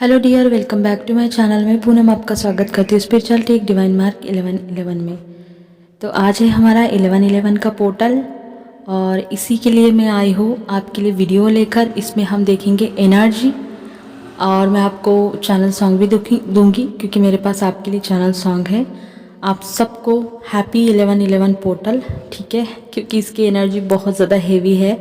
Hello dear, welcome back to my channel में पूनम आपका स्वागत करती हूँ स्पिरिचुअलिटी एक डिवाइन मार्क 11-11 में। तो आज है हमारा 11-11 का पोर्टल और इसी के लिए मैं आई हूँ आपके लिए वीडियो लेकर। इसमें हम देखेंगे एनर्जी और मैं आपको चैनल सॉन्ग भी दूंगी क्योंकि मेरे पास आपके लिए चैनल सॉन्ग है। आप सबको हैप्पी 11-11 पोर्टल, ठीक है, क्योंकि इसकी एनर्जी बहुत ज़्यादा हेवी है।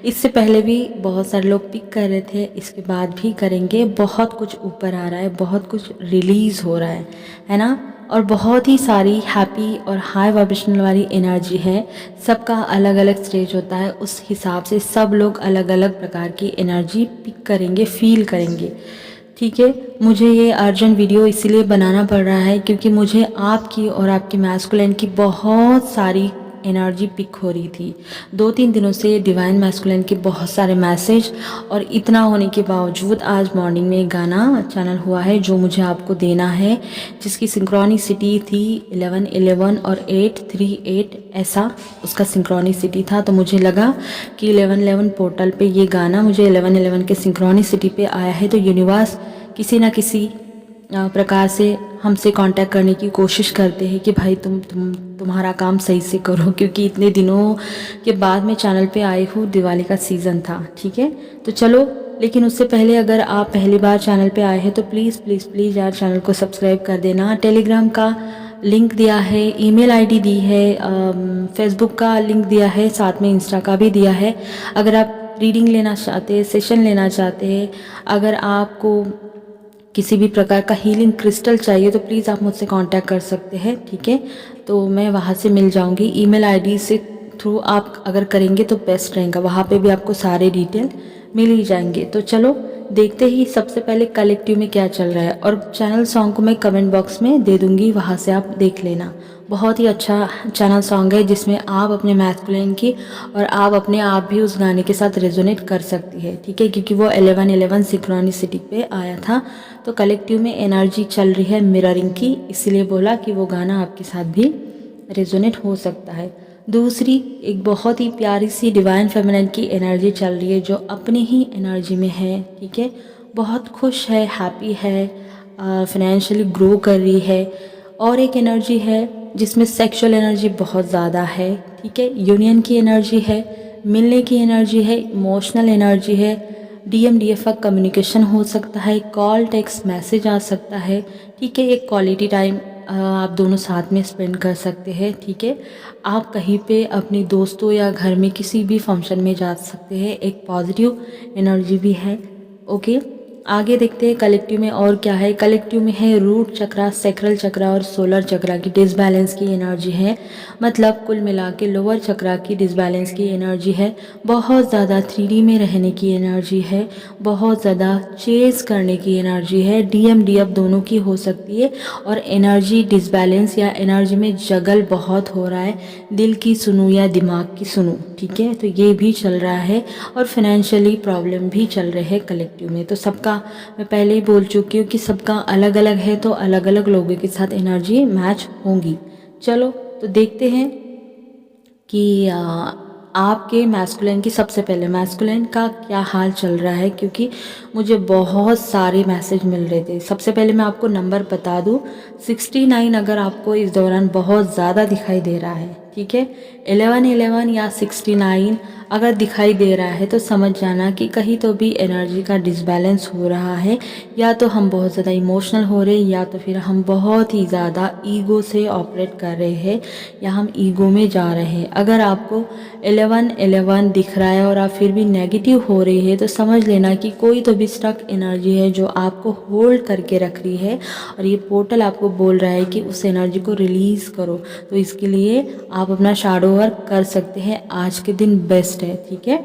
इससे पहले भी बहुत सारे लोग पिक कर रहे थे, इसके बाद भी करेंगे। बहुत कुछ ऊपर आ रहा है, बहुत कुछ रिलीज़ हो रहा है ना। और बहुत ही सारी हैप्पी और हाई वाइब्रेशनल वाली एनर्जी है। सबका अलग अलग स्टेज होता है, उस हिसाब से सब लोग अलग अलग प्रकार की एनर्जी पिक करेंगे, फील करेंगे, ठीक है। मुझे ये अर्जेंट वीडियो इसीलिए बनाना पड़ रहा है क्योंकि मुझे आपकी और आपके मैस्कुलिन की बहुत सारी एनर्जी पिक हो रही थी। 2-3 दिनों से डिवाइन मैस्कुलिन के बहुत सारे मैसेज, और इतना होने के बावजूद आज मॉर्निंग में एक गाना चैनल हुआ है जो मुझे आपको देना है, जिसकी सिंक्रोनिसिटी थी 11-11 और 8-3-8, ऐसा उसका सिंक्रोनिसिटी था। तो मुझे लगा कि 11-11 पोर्टल पे ये गाना मुझे 11-11 के सिंक्रोनिसिटी पे आया है, तो यूनिवर्स किसी ना किसी प्रकार से हमसे कांटेक्ट करने की कोशिश करते हैं कि भाई तुम्हारा काम सही से करो, क्योंकि इतने दिनों के बाद मैं चैनल पे आई हूँ। दिवाली का सीज़न था, ठीक है। तो चलो, लेकिन उससे पहले अगर आप पहली बार चैनल पे आए हैं तो प्लीज़ प्लीज़ प्लीज़ यार चैनल को सब्सक्राइब कर देना। टेलीग्राम का लिंक दिया है, ईमेल आईडी दी है, फेसबुक का लिंक दिया है, साथ में इंस्टा का भी दिया है। अगर आप रीडिंग लेना चाहते हैं, सेशन लेना चाहते हैं, अगर आपको किसी भी प्रकार का हीलिंग क्रिस्टल चाहिए तो प्लीज़ आप मुझसे कांटेक्ट कर सकते हैं, ठीक है। तो मैं वहाँ से मिल जाऊँगी। ईमेल आईडी से थ्रू आप अगर करेंगे तो बेस्ट रहेगा, वहाँ पे भी आपको सारे डिटेल मिल ही जाएंगे। तो चलो देखते ही सबसे पहले कलेक्टिव में क्या चल रहा है, और चैनल सॉन्ग को मैं कमेंट बॉक्स में दे दूँगी, वहाँ से आप देख लेना। बहुत ही अच्छा चैनल सॉन्ग है जिसमें आप अपने मैस्कुलिन की और आप अपने आप भी उस गाने के साथ रेजोनेट कर सकती है, ठीक है, क्योंकि वो 11-11 सिंक्रोनिसिटी पे आया था। तो कलेक्टिव में एनर्जी चल रही है मिररिंग की, इसीलिए बोला कि वो गाना आपके साथ भी रेजोनेट हो सकता है। दूसरी एक बहुत ही प्यारी सी डिवाइन फेमिनिन की एनर्जी चल रही है जो अपनी ही एनर्जी में है, ठीक है। बहुत खुश है, हैप्पी है, फाइनेंशियली ग्रो कर रही है। और एक एनर्जी है जिसमें सेक्सुअल एनर्जी बहुत ज़्यादा है, ठीक है। यूनियन की एनर्जी है, मिलने की एनर्जी है, इमोशनल एनर्जी है। DMDF का कम्युनिकेशन हो सकता है, कॉल टेक्स्ट मैसेज आ सकता है, ठीक है। एक क्वालिटी टाइम आप दोनों साथ में स्पेंड कर सकते हैं, ठीक है। आप कहीं पे अपने दोस्तों या घर में किसी भी फंक्शन में जा सकते हैं, एक पॉजिटिव एनर्जी भी है, ओके। आगे देखते हैं कलेक्टिव में और क्या है। कलेक्टिव में है रूट चक्रा, सैक्रल चक्रा और सोलर चक्रा की डिसबैलेंस की एनर्जी है। मतलब कुल मिला के लोअर चक्रा की डिसबैलेंस की एनर्जी है। बहुत ज़्यादा 3D में रहने की एनर्जी है, बहुत ज़्यादा चेस करने की एनर्जी है। DMDF दोनों की हो सकती है। और एनर्जी डिसबैलेंस या एनर्जी में जगल बहुत हो रहा है, दिल की सुनूं या दिमाग की सुनूं, ठीक है, तो ये भी चल रहा है। और फाइनेंशियली प्रॉब्लम भी चल रहे हैं कलेक्टिव में। तो सबका मैं पहले ही बोल चुकी हूँ कि सबका अलग अलग है, तो अलग अलग लोगों के साथ एनर्जी मैच होंगी। चलो तो देखते हैं कि आपके मैस्कुलिन की, सबसे पहले मैस्कुलिन का क्या हाल चल रहा है, क्योंकि मुझे बहुत सारे मैसेज मिल रहे थे। सबसे पहले मैं आपको नंबर बता दूं, 69 अगर आपको इस दौरान बहुत ज़्यादा दिखाई दे रहा है, ठीक है, 11-11 या 69 अगर दिखाई दे रहा है तो समझ जाना कि कहीं तो भी एनर्जी का डिसबैलेंस हो रहा है। या तो हम बहुत ज़्यादा इमोशनल हो रहे हैं, या तो फिर हम बहुत ही ज़्यादा ईगो से ऑपरेट कर रहे हैं, या हम ईगो में जा रहे हैं। अगर आपको 11-11 दिख रहा है और आप फिर भी नेगेटिव हो रही है तो समझ लेना कि कोई तो भी स्टक एनर्जी है जो आपको होल्ड करके रख रही है, और ये पोर्टल आपको बोल रहा है कि उस एनर्जी को रिलीज़ करो। तो इसके लिए आप अपना शैडो वर्क कर सकते हैं, आज के दिन बेस्ट है, ठीक है।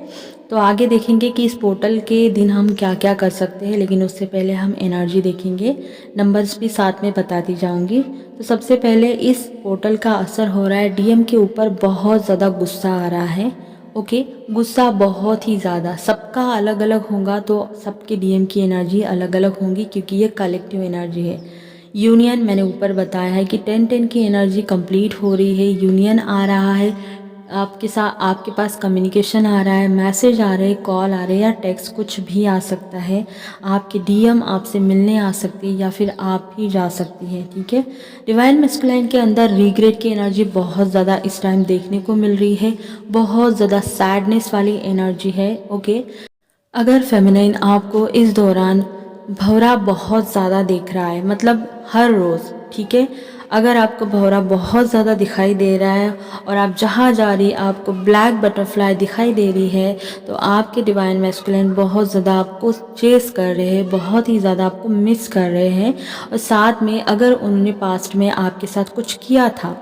तो आगे देखेंगे कि इस पोर्टल के दिन हम क्या क्या कर सकते हैं, लेकिन उससे पहले हम एनर्जी देखेंगे, नंबर्स भी साथ में बताती जाऊंगी। तो सबसे पहले इस पोर्टल का असर हो रहा है DM के ऊपर, बहुत ज़्यादा गुस्सा आ रहा है, ओके। गुस्सा बहुत ही ज़्यादा, सबका अलग अलग होगा, तो सबके DM की एनर्जी अलग अलग होंगी क्योंकि ये कलेक्टिव एनर्जी है। यूनियन मैंने ऊपर बताया है कि 10-10 की एनर्जी कंप्लीट हो रही है, यूनियन आ रहा है। आपके साथ आपके पास कम्युनिकेशन आ रहा है, मैसेज आ रहे हैं, कॉल आ रहे हैं या टेक्स्ट कुछ भी आ सकता है। आपके डीएम आपसे मिलने आ सकती है या फिर आप भी जा सकती हैं, ठीक है। डिवाइन मैस्कुलाइन के अंदर रिग्रेट की एनर्जी बहुत ज़्यादा इस टाइम देखने को मिल रही है, बहुत ज़्यादा सैडनेस वाली एनर्जी है, ओके। अगर फेमिनाइन आपको इस दौरान भौरा बहुत ज़्यादा दिख रहा है, मतलब हर रोज़, ठीक है, अगर आपको भौरा बहुत ज़्यादा दिखाई दे रहा है और आप जहाँ जा रही आपको ब्लैक बटरफ्लाई दिखाई दे रही है, तो आपके डिवाइन मैस्कुलिन बहुत ज़्यादा आपको चेस कर रहे हैं, बहुत ही ज़्यादा आपको मिस कर रहे हैं। और साथ में अगर उन्होंने पास्ट में आपके साथ कुछ किया था,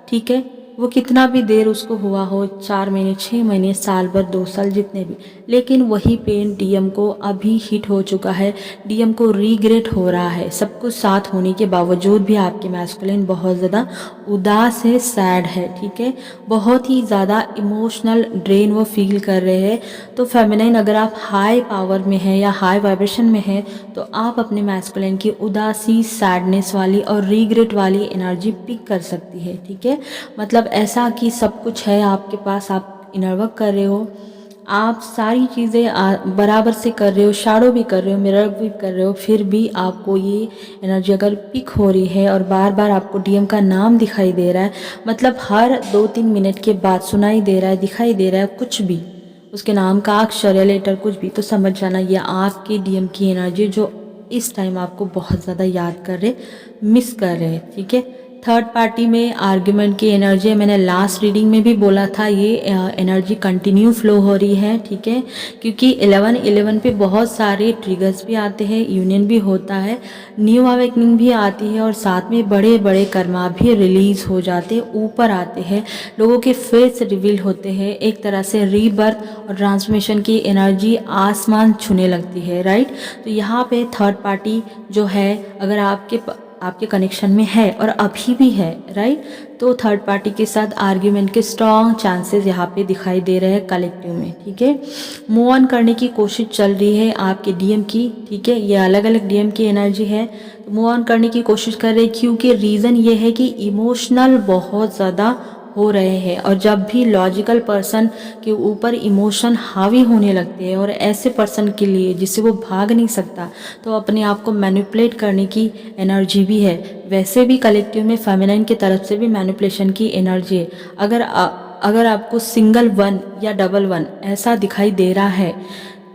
ठीक है, वो कितना भी देर उसको हुआ हो, 4 महीने, 6 महीने, साल भर, 2 साल, जितने भी, लेकिन वही पेन डीएम को अभी हिट हो चुका है। डीएम को रिग्रेट हो रहा है। सब कुछ साथ होने के बावजूद भी आपके मैस्कुलिन बहुत ज़्यादा उदास है, सैड है, ठीक है, बहुत ही ज़्यादा इमोशनल ड्रेन वो फील कर रहे हैं। तो फेमिनाइन अगर आप हाई पावर में हैं या हाई वाइब्रेशन में हैं, तो आप अपने मैस्कुलिन की उदासी, सैडनेस वाली और रिग्रेट वाली एनर्जी पिक कर सकती है, ठीक है। मतलब ऐसा कि सब कुछ है आपके पास, आप इनर वर्क कर रहे हो, आप सारी चीज़ें बराबर से कर रहे हो, शैडो भी कर रहे हो, मिरर भी कर रहे हो, फिर भी आपको ये एनर्जी अगर पिक हो रही है और बार बार आपको डीएम का नाम दिखाई दे रहा है, मतलब हर 2-3 मिनट के बाद सुनाई दे रहा है, दिखाई दे रहा है, कुछ भी उसके नाम का अक्षर या लेटर कुछ भी, तो समझ जाना ये आपके डीएम की एनर्जी जो इस टाइम आपको बहुत ज़्यादा याद कर रहे, मिस कर रहे हैं, ठीक है। थर्ड पार्टी में आर्ग्यूमेंट की एनर्जी है, मैंने लास्ट रीडिंग में भी बोला था, ये एनर्जी कंटिन्यू फ्लो हो रही है, ठीक है, क्योंकि 11-11 पे बहुत सारे ट्रिगर्स भी आते हैं, यूनियन भी होता है, न्यू अवेकनिंग भी आती है और साथ में बड़े बड़े कर्मा भी रिलीज हो जाते हैं, ऊपर आते हैं, लोगों के फेस रिवील होते हैं, एक तरह से रीबर्थ और ट्रांसफॉर्मेशन की एनर्जी आसमान छूने लगती है, राइट। तो यहाँ पे थर्ड पार्टी जो है, अगर आपके कनेक्शन में है और अभी भी है, राइट, तो थर्ड पार्टी के साथ आर्ग्यूमेंट के स्ट्रॉन्ग चांसेस यहाँ पे दिखाई दे रहे हैं कलेक्टिव में, ठीक है। मूव ऑन करने की कोशिश चल रही है आपके डीएम की, ठीक है, ये अलग अलग डीएम की एनर्जी है, तो मूव ऑन करने की कोशिश कर रहे हैं, क्योंकि रीज़न ये है कि इमोशनल बहुत ज़्यादा हो रहे हैं। और जब भी लॉजिकल पर्सन के ऊपर इमोशन हावी होने लगते हैं और ऐसे पर्सन के लिए जिससे वो भाग नहीं सकता, तो अपने आप को मैनिपुलेट करने की एनर्जी भी है। वैसे भी कलेक्टिव में फेमिनाइन की तरफ से भी मैनिपुलेशन की एनर्जी है। अगर आपको सिंगल 1 या डबल 1 ऐसा दिखाई दे रहा है,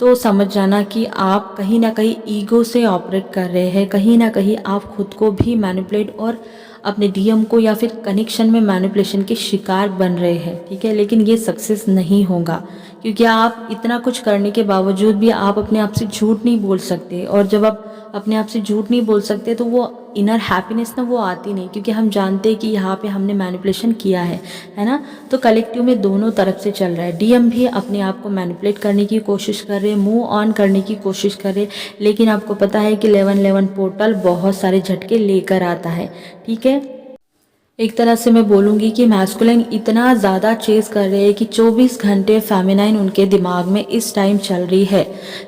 तो समझ जाना कि आप कहीं ना कहीं ईगो से ऑपरेट कर रहे हैं, कहीं ना कहीं आप खुद को भी मैनिपुलेट और अपने डीएम को या फिर कनेक्शन में मैनिपुलेशन के शिकार बन रहे हैं, ठीक है। लेकिन ये सक्सेस नहीं होगा, क्योंकि आप इतना कुछ करने के बावजूद भी आप अपने आप से झूठ नहीं बोल सकते, और जब आप अपने आप से झूठ नहीं बोल सकते तो वो इनर हैप्पीनेस ना वो आती नहीं, क्योंकि हम जानते हैं कि यहाँ पे हमने मैनिपुलेशन किया है ना। तो कलेक्टिव में दोनों तरफ से चल रहा है, डीएम भी अपने आप को मैनिपुलेट करने की कोशिश कर रहे हैं, मूव ऑन करने की कोशिश कर रहे हैं, लेकिन आपको पता है कि 11-11 पोर्टल बहुत सारे झटके लेकर आता है, ठीक है। एक तरह से मैं बोलूँगी कि मैस्कुलिन इतना ज़्यादा चेस कर रहे हैं कि 24 घंटे फेमिनाइन उनके दिमाग में इस टाइम चल रही है।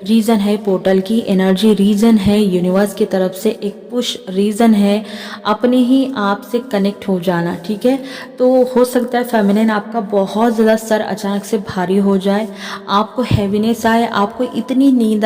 रीज़न है पोर्टल की एनर्जी, रीज़न है यूनिवर्स की तरफ से एक पुश, रीज़न है अपने ही आप से कनेक्ट हो जाना, ठीक है। तो हो सकता है फेमिनाइन आपका बहुत ज़्यादा सर अचानक से भारी हो जाए, आपको हैवीनेस आए, आपको इतनी नींद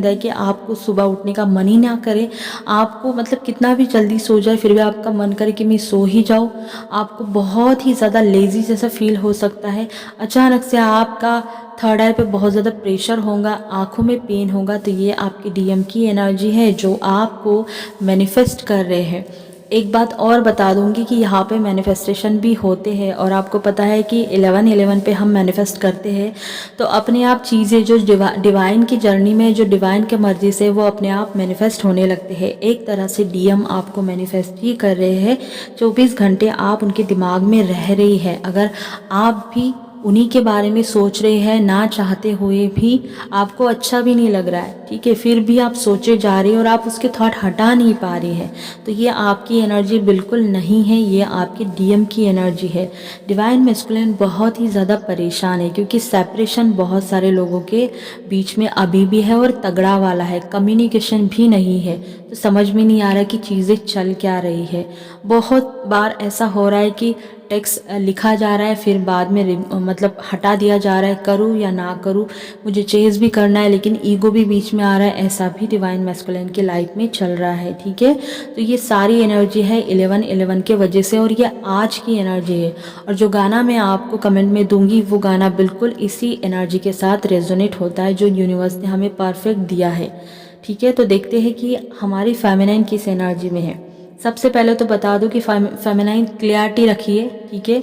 आए कि आपको सुबह उठने का मन ही ना करे, आपको मतलब कितना भी जल्दी सो जाए फिर भी आपका मन करे कि मैं सो ही जाओ, आपको बहुत ही ज़्यादा लेज़ी जैसा फील हो सकता है। अचानक से आपका थर्ड आई पे बहुत ज़्यादा प्रेशर होगा, आँखों में पेन होगा, तो ये आपकी डीएम की एनर्जी है जो आपको मैनिफेस्ट कर रहे हैं। एक बात और बता दूंगी कि यहाँ पे मैनिफेस्टेशन भी होते हैं, और आपको पता है कि 11-11 पे हम मैनिफेस्ट करते हैं, तो अपने आप चीज़ें जो डिवाइन की जर्नी में जो डिवाइन के मर्जी से वो अपने आप मैनिफेस्ट होने लगते हैं। एक तरह से डीएम आपको मैनिफेस्ट ही कर रहे हैं, 24 घंटे आप उनके दिमाग में रह रही है। अगर आप भी उन्हीं के बारे में सोच रहे हैं ना चाहते हुए भी, आपको अच्छा भी नहीं लग रहा है, ठीक है, फिर भी आप सोचे जा रहे हैं और आप उसके थॉट हटा नहीं पा रही है, तो ये आपकी एनर्जी बिल्कुल नहीं है, ये आपकी डीएम की एनर्जी है। डिवाइन मैस्कुलिन बहुत ही ज़्यादा परेशान है, क्योंकि सेपरेशन बहुत सारे लोगों के बीच में अभी भी है और तगड़ा वाला है, कम्युनिकेशन भी नहीं है, तो समझ में नहीं आ रहा कि चीज़ें चल क्या रही है। बहुत बार ऐसा हो रहा है कि टेक्स्ट लिखा जा रहा है, फिर बाद में मतलब हटा दिया जा रहा है, करूँ या ना करूँ, मुझे चेज़ भी करना है लेकिन ईगो भी बीच में आ रहा है, ऐसा भी डिवाइन मैस्कुलिन की लाइफ में चल रहा है। ठीक है, तो ये सारी एनर्जी है 11-11 के वजह से, और ये आज की एनर्जी है। और जो गाना मैं आपको कमेंट में दूंगी वो गाना बिल्कुल इसी एनर्जी के साथ रेजोनेट होता है जो यूनिवर्स ने हमें परफेक्ट दिया है। ठीक है, तो देखते हैं कि हमारी फेमिनाइन किस एनर्जी में है। सबसे पहले तो बता दूं कि फेमिनाइन क्लियरिटी रखिए। ठीक है,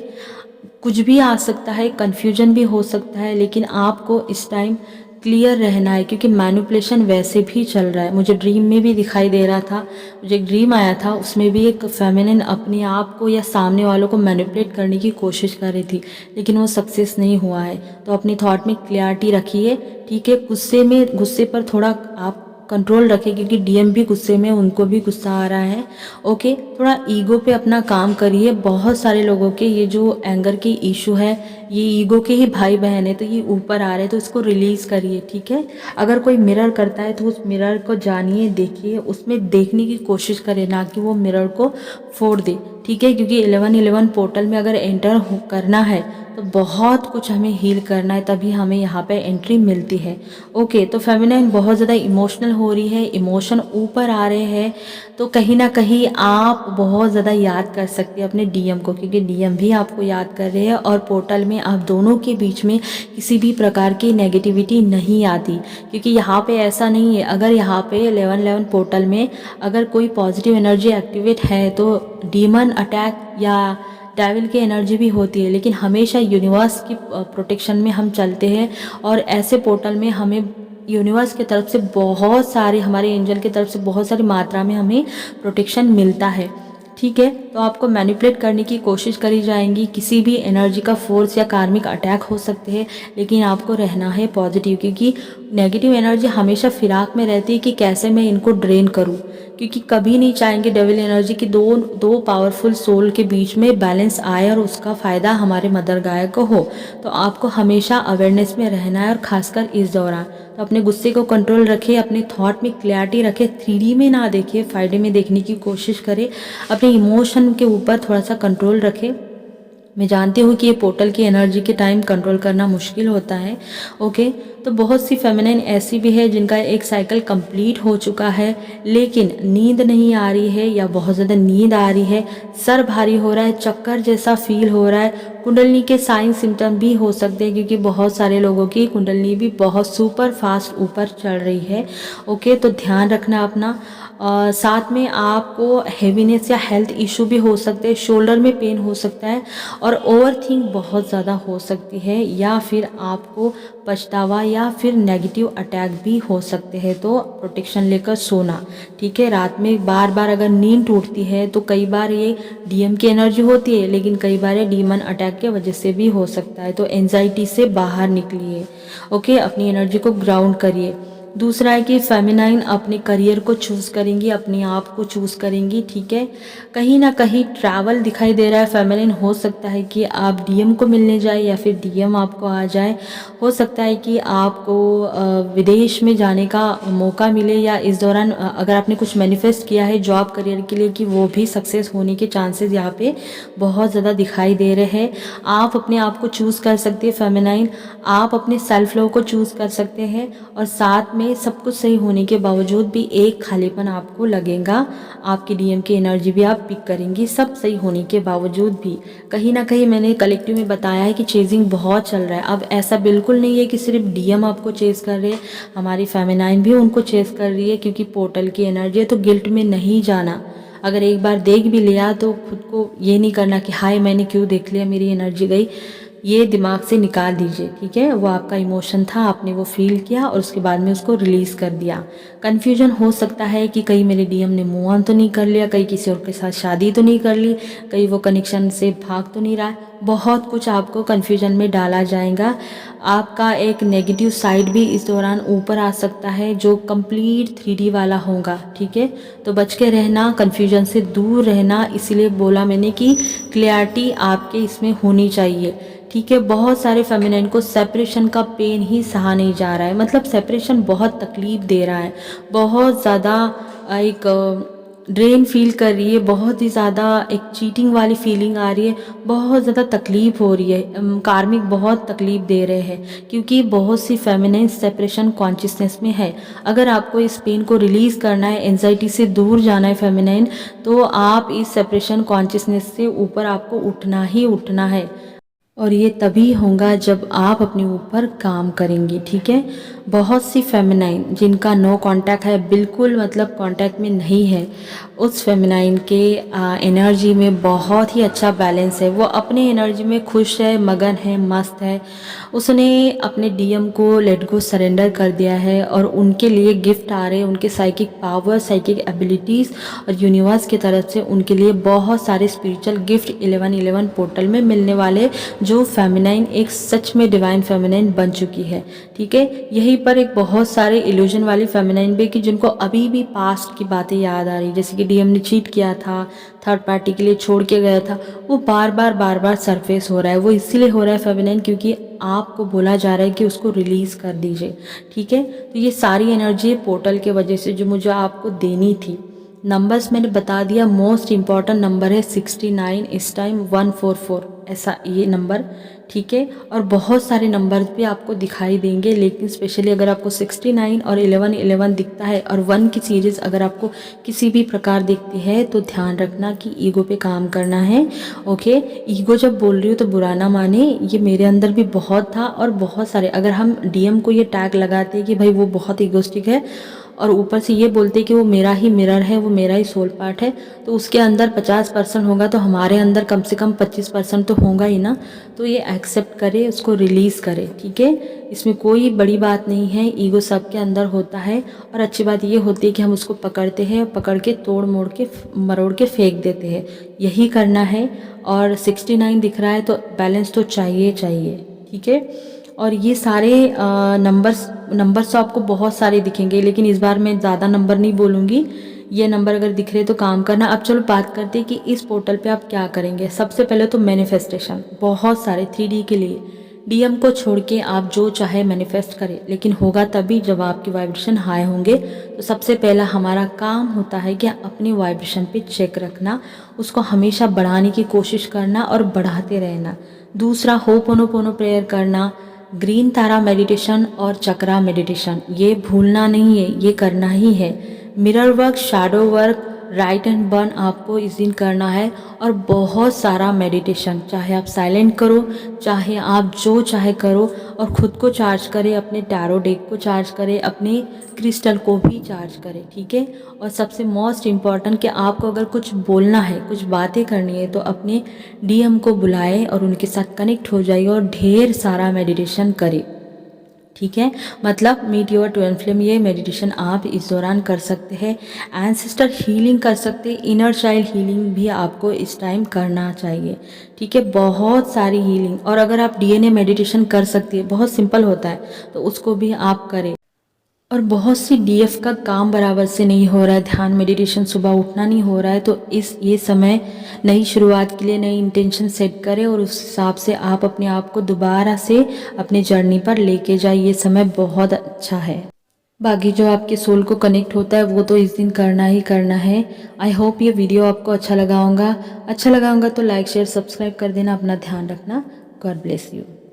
कुछ भी आ सकता है, कन्फ्यूजन भी हो सकता है, लेकिन आपको इस टाइम क्लियर रहना है क्योंकि मैनिपुलेशन वैसे भी चल रहा है। मुझे ड्रीम में भी दिखाई दे रहा था, मुझे एक ड्रीम आया था, उसमें भी एक फेमिनिन अपने आप को या सामने वालों को मैनिपुलेट करने की कोशिश कर रही थी, लेकिन वो सक्सेस नहीं हुआ है। तो अपनी थॉट में क्लियरिटी रखिए। ठीक है, गुस्से पर थोड़ा आप कंट्रोल रखें क्योंकि डीएम भी गुस्से में, उनको भी गुस्सा आ रहा है। ओके, थोड़ा ईगो पे अपना काम करिए। बहुत सारे लोगों के ये जो एंगर की इशू है, ये ईगो के ही भाई बहन है, तो ये ऊपर आ रहे हैं, तो इसको रिलीज़ करिए। ठीक है, अगर कोई मिरर करता है तो उस मिरर को जानिए, देखिए, उसमें देखने की कोशिश करें, ना कि वो मिरर को फोड़ दे। ठीक है, क्योंकि 11-11 पोर्टल में अगर एंटर करना है तो बहुत कुछ हमें हील करना है, तभी हमें यहाँ पे एंट्री मिलती है। ओके, तो फेमिनाइन बहुत ज़्यादा इमोशनल हो रही है, इमोशन ऊपर आ रहे हैं, तो कहीं ना कहीं आप बहुत ज़्यादा याद कर सकते हैं अपने डीएम को, क्योंकि डीएम भी आपको याद कर रहे हैं और पोर्टल में आप दोनों के बीच में किसी भी प्रकार की नेगेटिविटी नहीं आती। क्योंकि यहाँ पे ऐसा नहीं है, अगर यहाँ पे 11-11 पोर्टल में अगर कोई पॉजिटिव एनर्जी एक्टिवेट है तो डीमन अटैक या डेविल की एनर्जी भी होती है, लेकिन हमेशा यूनिवर्स की प्रोटेक्शन में हम चलते हैं। और ऐसे पोर्टल में हमें यूनिवर्स की तरफ से बहुत सारे, हमारे एंजल की तरफ से बहुत सारी मात्रा में हमें प्रोटेक्शन मिलता है। ठीक है, तो आपको मैनिपुलेट करने की कोशिश करी जाएंगी, किसी भी एनर्जी का फोर्स या कार्मिक अटैक हो सकते हैं, लेकिन आपको रहना है पॉजिटिव, क्योंकि नेगेटिव एनर्जी हमेशा फिराक में रहती है कि कैसे मैं इनको ड्रेन करूं, क्योंकि कभी नहीं चाहेंगे डेविल एनर्जी की दो पावरफुल सोल के बीच में बैलेंस आए और उसका फ़ायदा हमारे मदर गाय को हो। तो आपको हमेशा अवेयरनेस में रहना है, और ख़ासकर इस दौरान तो अपने गुस्से को कंट्रोल रखें, अपने थॉट में क्लैरिटी रखें, 3D में ना देखिए, 5D में देखने की कोशिश करें, अपने इमोशन के ऊपर थोड़ा सा कंट्रोल रखें। मैं जानती हूँ कि ये पोर्टल की एनर्जी के टाइम कंट्रोल करना मुश्किल होता है। ओके, तो बहुत सी फेमिनाइन ऐसी भी है जिनका एक साइकिल कंप्लीट हो चुका है, लेकिन नींद नहीं आ रही है या बहुत ज़्यादा नींद आ रही है, सर भारी हो रहा है, चक्कर जैसा फील हो रहा है, कुंडलनी के साइन सिम्टम भी हो सकते हैं, क्योंकि बहुत सारे लोगों की कुंडलनी भी बहुत सुपर फास्ट ऊपर चल रही है। ओके, तो ध्यान रखना अपना। साथ में आपको हेवीनेस या हेल्थ इशू भी हो सकते हैं, शोल्डर में पेन हो सकता है, और ओवरथिंक बहुत ज़्यादा हो सकती है, या फिर आपको पछतावा या फिर नेगेटिव अटैक भी हो सकते हैं। तो प्रोटेक्शन लेकर सोना। ठीक है, रात में बार बार अगर नींद टूटती है तो कई बार ये डीएम की एनर्जी होती है, लेकिन कई बार ये डीमन अटैक के वजह से भी हो सकता है। तो एंजाइटी से बाहर निकलिए। ओके, अपनी एनर्जी को ग्राउंड करिए। दूसरा है कि फेमिनाइन अपने करियर को चूज़ करेंगी, अपने आप को चूज़ करेंगी। ठीक है, कहीं ना कहीं ट्रैवल दिखाई दे रहा है फेमिनाइन। हो सकता है कि आप डीएम को मिलने जाए या फिर डीएम आपको आ जाए। हो सकता है कि आपको विदेश में जाने का मौका मिले, या इस दौरान अगर आपने कुछ मैनिफेस्ट किया है जॉब करियर के लिए कि वो भी सक्सेस होने के चांसेस यहाँ पे बहुत ज़्यादा दिखाई दे रहे हैं। आप अपने आप को चूज़ कर सकते हैं फेमिनाइन, आप अपने सेल्फ लव को चूज़ कर सकते हैं, और साथ में सब कुछ सही होने के बावजूद भी एक खालीपन आपको लगेगा। आपकी डीएम की एनर्जी भी आप पिक करेंगी, सब सही होने के बावजूद भी। कहीं ना कहीं मैंने कलेक्टिव में बताया है कि चेजिंग बहुत चल रहा है। अब ऐसा बिल्कुल नहीं है कि सिर्फ डीएम आपको चेज कर रहे हैं, हमारी फेमिनाइन भी उनको चेज कर रही है, क्योंकि पोर्टल की एनर्जी है। तो गिल्ट में नहीं जाना। अगर एक बार देख भी लिया तो खुद को ये नहीं करना कि हाय मैंने क्यों देख लिया, मेरी एनर्जी गई। ये दिमाग से निकाल दीजिए। ठीक है, वो आपका इमोशन था, आपने वो फील किया और उसके बाद में उसको रिलीज़ कर दिया। कन्फ्यूजन हो सकता है कि कहीं मेरे डीएम ने मूव ऑन तो नहीं कर लिया, कहीं किसी और के साथ शादी तो नहीं कर ली, कहीं वो कनेक्शन से भाग तो नहीं रहा है। बहुत कुछ आपको कन्फ्यूजन में डाला जाएगा। आपका एक नेगेटिव साइड भी इस दौरान ऊपर आ सकता है, जो कंप्लीट 3D वाला होगा। ठीक है, तो बच के रहना, कन्फ्यूजन से दूर रहना। इसीलिए बोला मैंने कि क्लियरिटी आपके इसमें होनी चाहिए। ठीक है, बहुत सारे फेमिनाइन को सेपरेशन का पेन ही सहा नहीं जा रहा है, मतलब सेपरेशन बहुत तकलीफ दे रहा है, बहुत ज़्यादा एक ड्रेन फील कर रही है, बहुत ही ज़्यादा एक चीटिंग वाली फीलिंग आ रही है, बहुत ज़्यादा तकलीफ़ हो रही है, कार्मिक बहुत तकलीफ़ दे रहे हैं क्योंकि बहुत सी फेमिनाइन सेपरेशन कॉन्शियसनेस में है। अगर आपको इस पेन को रिलीज़ करना है, एंजाइटी से दूर जाना है फेमिनाइन, तो आप इस सेपरेशन कॉन्शियसनेस से ऊपर आपको उठना ही उठना है और ये तभी होगा जब आप अपने ऊपर काम करेंगी। ठीक है, बहुत सी फेमिनाइन जिनका नो कांटेक्ट है, बिल्कुल मतलब कांटेक्ट में नहीं है, उस फेमिनाइन के एनर्जी में बहुत ही अच्छा बैलेंस है। वो अपने एनर्जी में खुश है, मगन है, मस्त है। उसने अपने डीएम को लेट गो सरेंडर कर दिया है और उनके लिए गिफ्ट आ रहे हैं, उनके साइकिक पावर, साइकिक एबिलिटीज़ और यूनिवर्स की तरफ से उनके लिए बहुत सारे स्पिरिचुअल गिफ्ट 1111 पोर्टल में मिलने वाले, जो फेमिनाइन एक सच में डिवाइन फेमिनाइन बन चुकी है। ठीक है, यहीं पर एक बहुत सारे इल्यूजन वाली फेमिनाइन भी कि जिनको अभी भी पास्ट की बातें याद आ रही, जैसे कि डीएम ने चीट किया था, थर्ड पार्टी के लिए छोड़ के गया था, वो बार बार सरफेस हो रहा है। वो इसीलिए हो रहा है फेमिनाइन क्योंकि आपको बोला जा रहा है कि उसको रिलीज़ कर दीजिए। ठीक है, तो ये सारी एनर्जी पोर्टल के वजह से जो मुझे आपको देनी थी। नंबर्स मैंने बता दिया, मोस्ट इम्पॉर्टेंट नंबर है 69, इस टाइम 144 ऐसा ये नंबर। ठीक है, और बहुत सारे नंबर्स भी आपको दिखाई देंगे, लेकिन स्पेशली अगर आपको 69 और 1111 दिखता है और 1 की सीरीज़ अगर आपको किसी भी प्रकार दिखती है तो ध्यान रखना कि ईगो पे काम करना है। ओके, ईगो जब बोल रही हूँ तो बुरा ना माने, ये मेरे अंदर भी बहुत था और बहुत सारे, अगर हम डीएम को ये टैग लगाते हैं कि भाई वो बहुत ईगोस्टिक है और ऊपर से ये बोलते कि वो मेरा ही मिरर है, वो मेरा ही सोल पार्ट है, तो उसके अंदर 50% होगा तो हमारे अंदर कम से कम 25% तो होगा ही ना। तो ये एक्सेप्ट करे, उसको रिलीज़ करे। ठीक है, इसमें कोई बड़ी बात नहीं है, ईगो सबके अंदर होता है और अच्छी बात ये होती है कि हम उसको पकड़ते हैं, पकड़ के तोड़ मोड़ के मरोड़ के फेंक देते हैं, यही करना है। और 69 दिख रहा है तो बैलेंस तो चाहिए चाहिए। ठीक है, और ये सारे नंबर्स तो आपको बहुत सारे दिखेंगे, लेकिन इस बार मैं ज़्यादा नंबर नहीं बोलूँगी। ये नंबर अगर दिख रहे तो काम करना। अब चलो बात करते हैं कि इस पोर्टल पे आप क्या करेंगे। सबसे पहले तो मैनिफेस्टेशन, बहुत सारे 3D के लिए डीएम को छोड़ के आप जो चाहे मैनिफेस्ट करें, लेकिन होगा तभी जब आपकी वाइब्रेशन हाई होंगे। तो सबसे पहला हमारा काम होता है कि अपनी वाइब्रेशन पे चेक रखना, उसको हमेशा बढ़ाने की कोशिश करना और बढ़ाते रहना। दूसरा, होपोनोपोनो प्रेयर करना, ग्रीन तारा मेडिटेशन और चक्रा मेडिटेशन, ये भूलना नहीं है, ये करना ही है। Mirror work, shadow work, right and burn आपको इस दिन करना है और बहुत सारा मेडिटेशन, चाहे आप साइलेंट करो, चाहे आप जो चाहे करो, और ख़ुद को चार्ज करें, अपने टैरो डेक को चार्ज करें, अपने क्रिस्टल को भी चार्ज करें। ठीक है, और सबसे मोस्ट इम्पॉर्टेंट कि आपको अगर कुछ बोलना है, कुछ बातें करनी है, तो अपने डीएम को बुलाएं और उनके साथ कनेक्ट हो जाइए और ढेर सारा मेडिटेशन करें। ठीक है, मतलब मीट योर ट्विन फ्लेम, ये मेडिटेशन आप इस दौरान कर सकते हैं। एंसेस्टर हीलिंग कर सकते हैं, इनर चाइल्ड हीलिंग भी आपको इस टाइम करना चाहिए। ठीक है, बहुत सारी हीलिंग, और अगर आप डीएनए मेडिटेशन कर सकती है, बहुत सिंपल होता है, तो उसको भी आप करें। और बहुत सी डीएफ का काम बराबर से नहीं हो रहा है, ध्यान मेडिटेशन सुबह उठना नहीं हो रहा है, तो ये समय नई शुरुआत के लिए नई इंटेंशन सेट करें और उस हिसाब से आप अपने आप को दोबारा से अपने जर्नी पर लेके जाए। ये समय बहुत अच्छा है। बाकी जो आपके सोल को कनेक्ट होता है वो तो इस दिन करना ही करना है। आई होप ये वीडियो आपको अच्छा लगा होगा तो लाइक शेयर सब्सक्राइब कर देना। अपना ध्यान रखना। God bless you.